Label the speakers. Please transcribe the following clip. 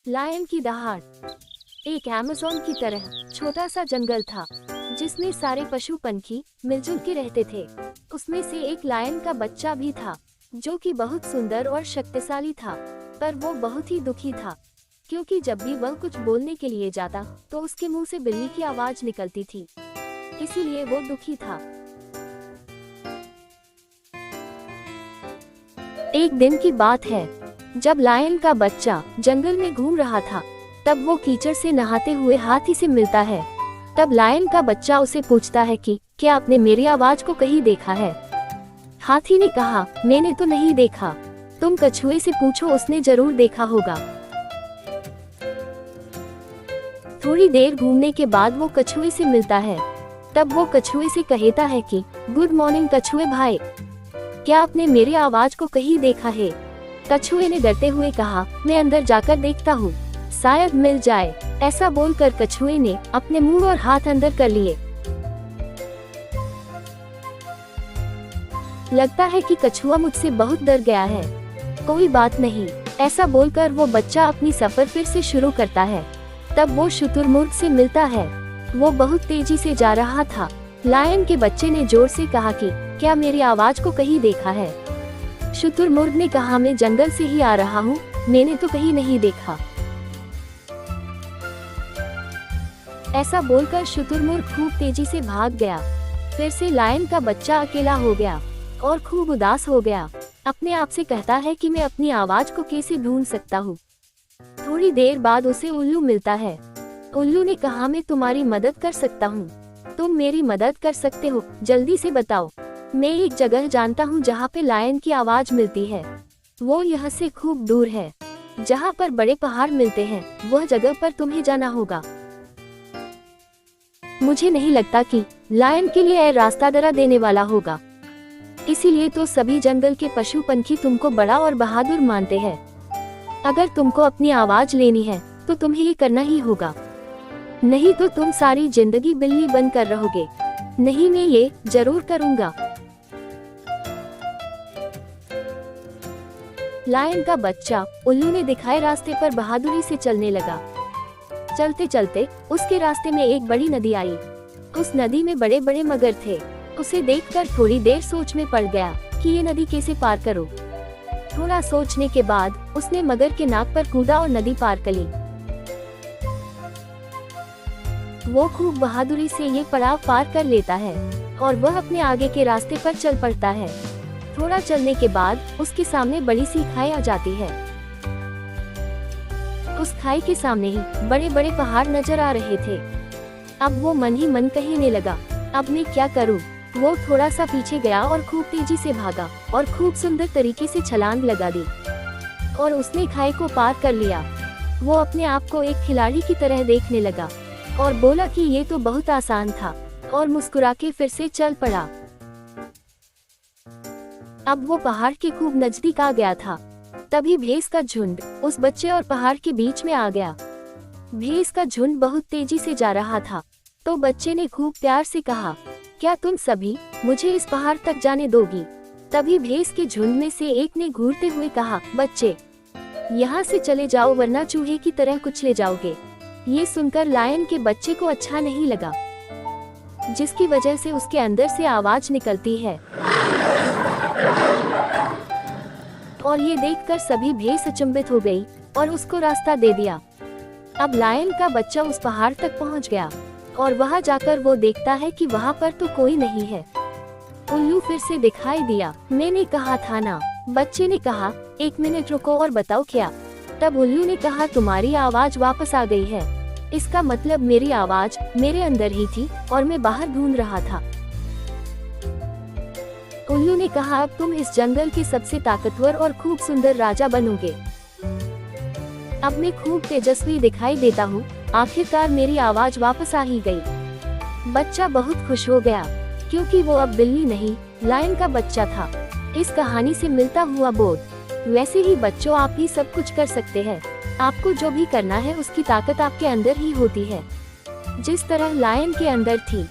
Speaker 1: Lion की दहाड़। एक अमेज़न की तरह छोटा सा जंगल था जिसमें सारे पशु पंछी मिलजुल के रहते थे। उसमें से एक लायन का बच्चा भी था जो कि बहुत सुंदर और शक्तिशाली था, पर वो बहुत ही दुखी था क्योंकि जब भी वह कुछ बोलने के लिए जाता तो उसके मुंह से बिल्ली की आवाज निकलती थी, इसीलिए वो दुखी था। एक दिन की बात है, जब लायन का बच्चा जंगल में घूम रहा था, तब वो कीचड़ से नहाते हुए हाथी से मिलता है। तब लायन का बच्चा उसे पूछता है कि क्या आपने मेरी आवाज को कहीं देखा है? हाथी ने कहा, मैंने तो नहीं देखा, तुम कछुए से पूछो, उसने जरूर देखा होगा। थोड़ी देर घूमने के बाद वो कछुए से मिलता है। तब वो कछुए से कहता है कि गुड मॉर्निंग कछुए भाई, क्या आपने मेरी आवाज को कहीं देखा है? कछुए ने डरते हुए कहा, मैं अंदर जाकर देखता हूँ, शायद मिल जाए। ऐसा बोलकर कछुए ने अपने मुंह और हाथ अंदर कर लिए। लगता है कि कछुआ मुझसे बहुत डर गया है। कोई बात नहीं, ऐसा बोलकर वो बच्चा अपनी सफर फिर से शुरू करता है। तब वो शुतुरमुर्ग से मिलता है। वो बहुत तेजी से जा रहा था। लायन के बच्चे ने जोर से कहा कि क्या मेरी आवाज को कहीं देखा है? शुतुरमुर्ग ने कहा, मैं जंगल से ही आ रहा हूँ, मैंने तो कहीं नहीं देखा। ऐसा बोलकर शुतुरमुर्ग खूब तेजी से भाग गया। फिर से लायन का बच्चा अकेला हो गया और खूब उदास हो गया। अपने आप से कहता है कि मैं अपनी आवाज को कैसे ढूंढ सकता हूँ। थोड़ी देर बाद उसे उल्लू मिलता है। उल्लू ने कहा, मैं तुम्हारी मदद कर सकता हूँ, तुम मेरी मदद कर सकते हो, जल्दी से बताओ। मैं एक जगह जानता हूँ जहाँ पे लायन की आवाज मिलती है। वो यहाँ से खूब दूर है, जहाँ पर बड़े पहाड़ मिलते हैं, वह जगह पर तुम्हें जाना होगा। मुझे नहीं लगता कि लायन के लिए यह रास्ता डरा देने वाला होगा, इसीलिए तो सभी जंगल के पशु पंछी तुमको बड़ा और बहादुर मानते हैं। अगर तुमको अपनी आवाज लेनी है तो तुम्हें ये करना ही होगा, नहीं तो तुम सारी जिंदगी बिल्ली बनकर रहोगे। नहीं, मैं ये जरूर करूँगा। लायन का बच्चा उल्लू ने दिखाए रास्ते पर बहादुरी से चलने लगा। चलते चलते उसके रास्ते में एक बड़ी नदी आई। उस नदी में बड़े बड़े मगर थे। उसे देखकर थोड़ी देर सोच में पड़ गया कि ये नदी कैसे पार करूं। थोड़ा सोचने के बाद उसने मगर के नाक पर कूदा और नदी पार कर ली। वो खूब बहादुरी से ये पड़ाव पार कर लेता है और वह अपने आगे के रास्ते पर चल पड़ता है। थोड़ा चलने के बाद उसके सामने बड़ी सी खाई आ जाती है। उस खाई के सामने ही बड़े बड़े पहाड़ नजर आ रहे थे। अब वो मन ही मन कहने लगा, अब मैं क्या करूं? वो थोड़ा सा पीछे गया और खूब तेजी से भागा और खूब सुंदर तरीके से छलांग लगा दी और उसने खाई को पार कर लिया। वो अपने आप को एक खिलाड़ी की तरह देखने लगा और बोला कि ये तो बहुत आसान था, और मुस्कुरा के फिर से चल पड़ा। अब वो पहाड़ के खूब नजदीक आ गया था। तभी भैंस का झुंड उस बच्चे और पहाड़ के बीच में आ गया। भैंस का झुंड बहुत तेजी से जा रहा था, तो बच्चे ने खूब प्यार से कहा, क्या तुम सभी मुझे इस पहाड़ तक जाने दोगी? तभी भैंस के झुंड में से एक ने घूरते हुए कहा, बच्चे यहाँ से चले जाओ वरना चूहे की तरह कुचले जाओगे। ये सुनकर लायन के बच्चे को अच्छा नहीं लगा, जिसकी वजह से उसके अंदर से आवाज निकलती है और ये देखकर सभी भैंस अचंभित हो गई और उसको रास्ता दे दिया। अब लायन का बच्चा उस पहाड़ तक पहुंच गया और वहां जाकर वो देखता है कि वहां पर तो कोई नहीं है। उल्लू फिर से दिखाई दिया। मैंने कहा था ना, बच्चे ने कहा, एक मिनट रुको और बताओ क्या? तब उल्लू ने कहा, तुम्हारी आवाज वापस आ गई है, इसका मतलब मेरी आवाज मेरे अंदर ही थी और मैं बाहर ढूंढ रहा था। उल्लू ने कहा, अब तुम इस जंगल के सबसे ताकतवर और खूब सुंदर राजा बनोगे। अब मैं खूब तेजस्वी दिखाई देता हूँ, आखिरकार मेरी आवाज वापस आ ही गई। बच्चा बहुत खुश हो गया क्योंकि वो अब बिल्ली नहीं, लायन का बच्चा था। इस कहानी से मिलता हुआ बोध, वैसे ही बच्चों आप भी सब कुछ कर सकते हैं। आपको जो भी करना है उसकी ताकत आपके अंदर ही होती है, जिस तरह लायन के अंदर थी।